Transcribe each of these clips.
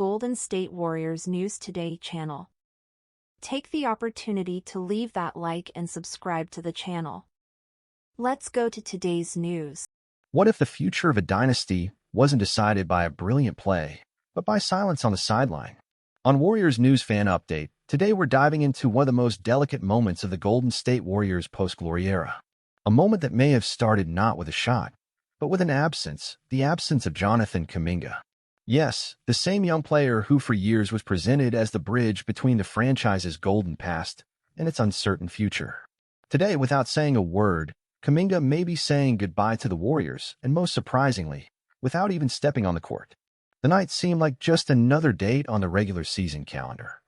Golden State Warriors News Today channel. Take the opportunity to leave that like and subscribe to the channel. Let's go to today's news. What if the future of a dynasty wasn't decided by a brilliant play, but by silence on the sideline? On Warriors News Fan Update, today we're diving into one of the most delicate moments of the Golden State Warriors post-glory era. A moment that may have started not with a shot, but with an absence, the absence of Jonathan Kuminga. Yes, the same young player who for years was presented as the bridge between the franchise's golden past and its uncertain future. Today, without saying a word, Kuminga may be saying goodbye to the Warriors, and most surprisingly, without even stepping on the court. The night seemed like just another date on the regular season calendar.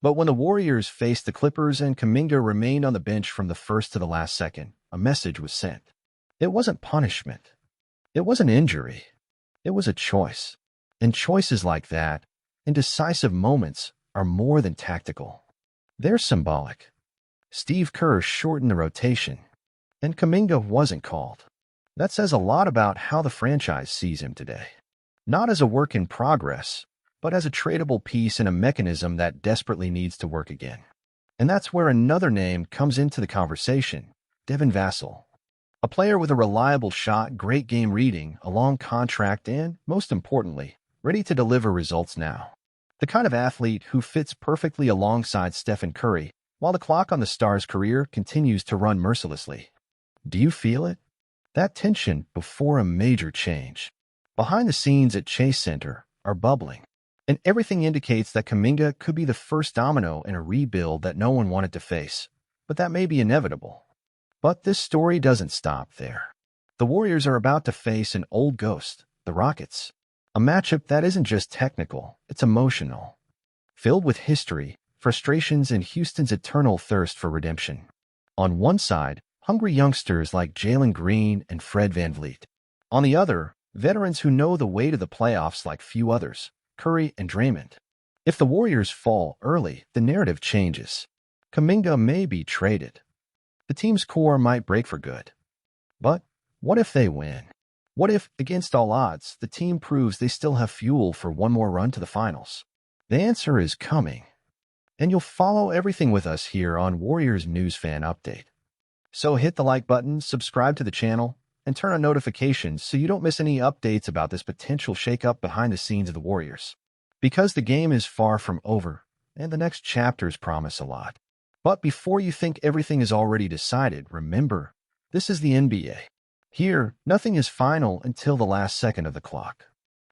But when the Warriors faced the Clippers and Kuminga remained on the bench from the first to the last second, a message was sent. It wasn't punishment. It wasn't injury. It was a choice. And choices like that, in decisive moments, are more than tactical. They're symbolic. Steve Kerr shortened the rotation, and Kuminga wasn't called. That says a lot about how the franchise sees him today. Not as a work in progress, but as a tradable piece in a mechanism that desperately needs to work again. And that's where another name comes into the conversation, Devin Vassell. A player with a reliable shot, great game reading, a long contract, and, most importantly, ready to deliver results now. The kind of athlete who fits perfectly alongside Stephen Curry, while the clock on the star's career continues to run mercilessly. Do you feel it? That tension before a major change. Behind the scenes at Chase Center are bubbling, and everything indicates that Kuminga could be the first domino in a rebuild that no one wanted to face, but that may be inevitable. But this story doesn't stop there. The Warriors are about to face an old ghost, the Rockets. A matchup that isn't just technical, it's emotional. Filled with history, frustrations, and Houston's eternal thirst for redemption. On one side, hungry youngsters like Jalen Green and Fred VanVleet. On the other, veterans who know the weight of the playoffs like few others, Curry and Draymond. If the Warriors fall early, the narrative changes. Kuminga may be traded. The team's core might break for good. But what if they win? What if, against all odds, the team proves they still have fuel for one more run to the finals? The answer is coming. And you'll follow everything with us here on Warriors News Fan Update. So hit the like button, subscribe to the channel, and turn on notifications so you don't miss any updates about this potential shakeup behind the scenes of the Warriors. Because the game is far from over, and the next chapters promise a lot. But before you think everything is already decided, remember, this is the NBA. Here, nothing is final until the last second of the clock.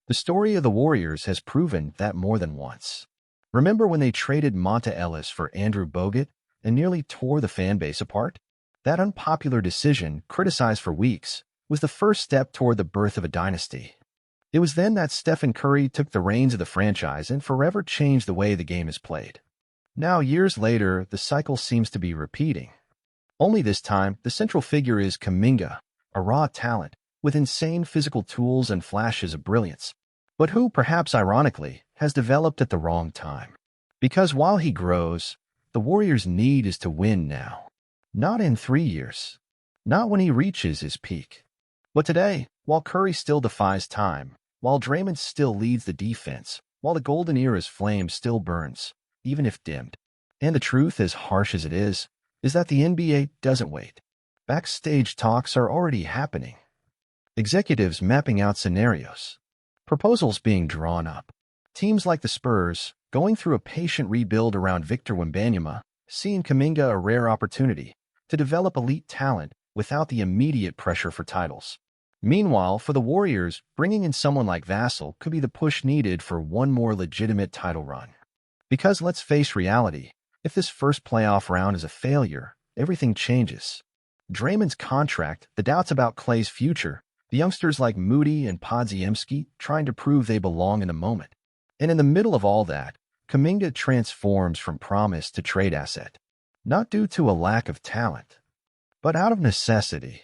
The story of the Warriors has proven that more than once. Remember when they traded Monta Ellis for Andrew Bogut and nearly tore the fan base apart? That unpopular decision, criticized for weeks, was the first step toward the birth of a dynasty. It was then that Stephen Curry took the reins of the franchise and forever changed the way the game is played. Now, years later, the cycle seems to be repeating. Only this time, the central figure is Kuminga, a raw talent with insane physical tools and flashes of brilliance, but who, perhaps ironically, has developed at the wrong time. Because while he grows, the Warriors' need is to win now. Not in 3 years. Not when he reaches his peak. But today, while Curry still defies time, while Draymond still leads the defense, while the golden era's flame still burns, even if dimmed. And the truth, as harsh as it is that the NBA doesn't wait. Backstage talks are already happening. Executives mapping out scenarios. Proposals being drawn up. Teams like the Spurs, going through a patient rebuild around Victor Wembanyama, seeing Kuminga a rare opportunity to develop elite talent without the immediate pressure for titles. Meanwhile, for the Warriors, bringing in someone like Vassell could be the push needed for one more legitimate title run. Because let's face reality, if this first playoff round is a failure, everything changes. Draymond's contract, the doubts about Klay's future, the youngsters like Moody and Podziemski trying to prove they belong in the moment. And in the middle of all that, Kuminga transforms from promise to trade asset. Not due to a lack of talent, but out of necessity.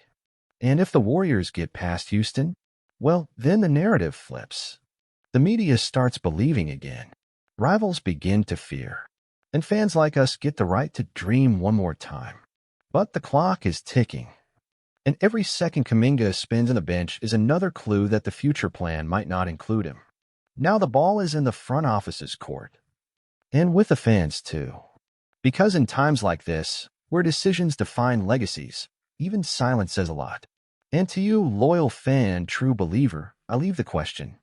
And if the Warriors get past Houston, well, then the narrative flips. The media starts believing again. Rivals begin to fear. And fans like us get the right to dream one more time. But the clock is ticking. And every second Kuminga spends on the bench is another clue that the future plan might not include him. Now the ball is in the front office's court, and with the fans too. Because in times like this, where decisions define legacies, even silence says a lot. And to you, loyal fan, true believer, I leave the question.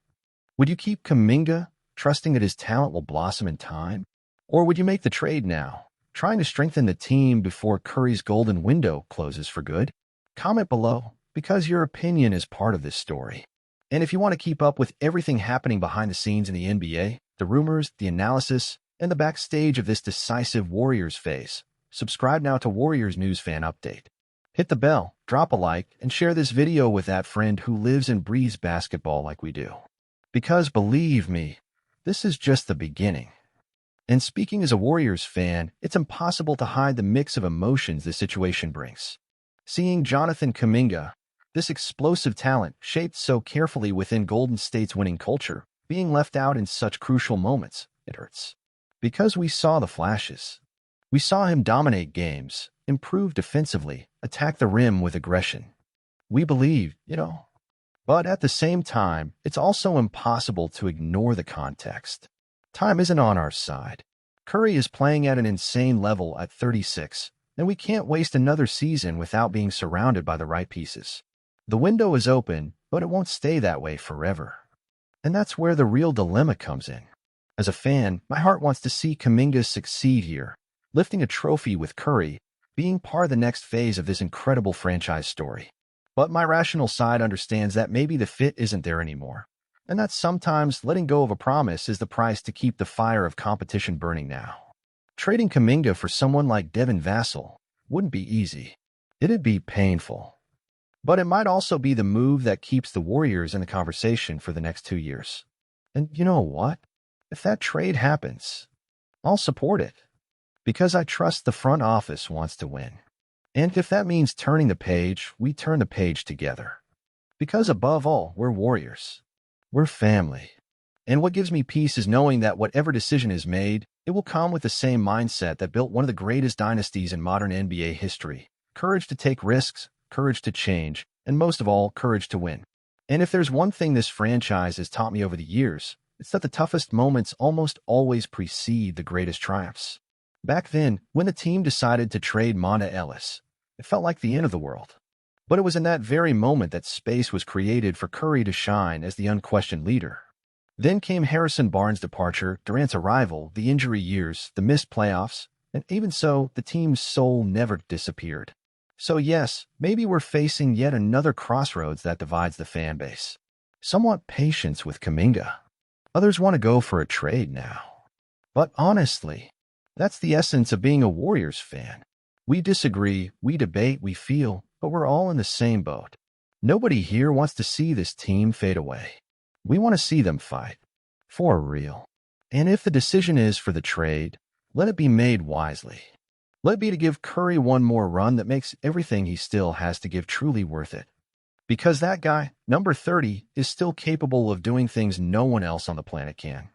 Would you keep Kuminga, trusting that his talent will blossom in time? Or would you make the trade now, trying to strengthen the team before Curry's golden window closes for good? Comment below, because your opinion is part of this story. And if you want to keep up with everything happening behind the scenes in the NBA, the rumors, the analysis, and the backstage of this decisive Warriors phase, subscribe now to Warriors News Fan Update. Hit the bell, drop a like, and share this video with that friend who lives and breathes basketball like we do. Because believe me, this is just the beginning. And speaking as a Warriors fan, it's impossible to hide the mix of emotions this situation brings. Seeing Jonathan Kuminga, this explosive talent shaped so carefully within Golden State's winning culture, being left out in such crucial moments, it hurts. Because we saw the flashes. We saw him dominate games, improve defensively, attack the rim with aggression. We believed, But at the same time, it's also impossible to ignore the context. Time isn't on our side. Curry is playing at an insane level at 36, and we can't waste another season without being surrounded by the right pieces. The window is open, but it won't stay that way forever. And that's where the real dilemma comes in. As a fan, my heart wants to see Kuminga succeed here, lifting a trophy with Curry, being part of the next phase of this incredible franchise story. But my rational side understands that maybe the fit isn't there anymore, and that sometimes letting go of a promise is the price to keep the fire of competition burning now. Trading Kuminga for someone like Devin Vassell wouldn't be easy. It'd be painful. But it might also be the move that keeps the Warriors in the conversation for the next 2 years. And you know what? If that trade happens, I'll support it. Because I trust the front office wants to win. And if that means turning the page, we turn the page together. Because above all, we're Warriors. We're family. And what gives me peace is knowing that whatever decision is made, it will come with the same mindset that built one of the greatest dynasties in modern NBA history. Courage to take risks, courage to change, and most of all, courage to win. And if there's one thing this franchise has taught me over the years, it's that the toughest moments almost always precede the greatest triumphs. Back then, when the team decided to trade Monta Ellis, it felt like the end of the world. But it was in that very moment that space was created for Curry to shine as the unquestioned leader. Then came Harrison Barnes' departure, Durant's arrival, the injury years, the missed playoffs, and even so, the team's soul never disappeared. So yes, maybe we're facing yet another crossroads that divides the fan base. Some want patience with Kuminga. Others want to go for a trade now. But honestly, that's the essence of being a Warriors fan. We disagree, we debate, we feel, but we're all in the same boat. Nobody here wants to see this team fade away. We want to see them fight. For real. And if the decision is for the trade, let it be made wisely. Let it be to give Curry one more run that makes everything he still has to give truly worth it. Because that guy, number 30, is still capable of doing things no one else on the planet can.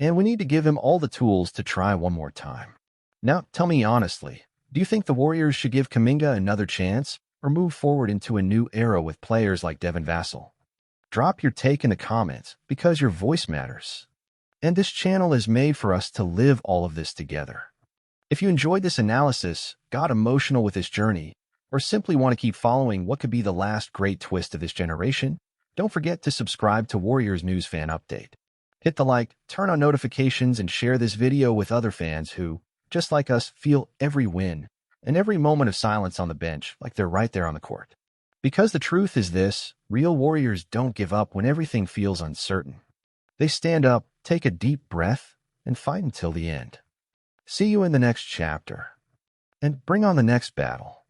And we need to give him all the tools to try one more time. Now, tell me honestly, do you think the Warriors should give Kuminga another chance or move forward into a new era with players like Devin Vassell? Drop your take in the comments because your voice matters. And this channel is made for us to live all of this together. If you enjoyed this analysis, got emotional with this journey, or simply want to keep following what could be the last great twist of this generation, don't forget to subscribe to Warriors News Fan Update. Hit the like, turn on notifications, and share this video with other fans who, just like us, feel every win and every moment of silence on the bench like they're right there on the court. Because the truth is this, real Warriors don't give up when everything feels uncertain. They stand up, take a deep breath, and fight until the end. See you in the next chapter. And bring on the next battle.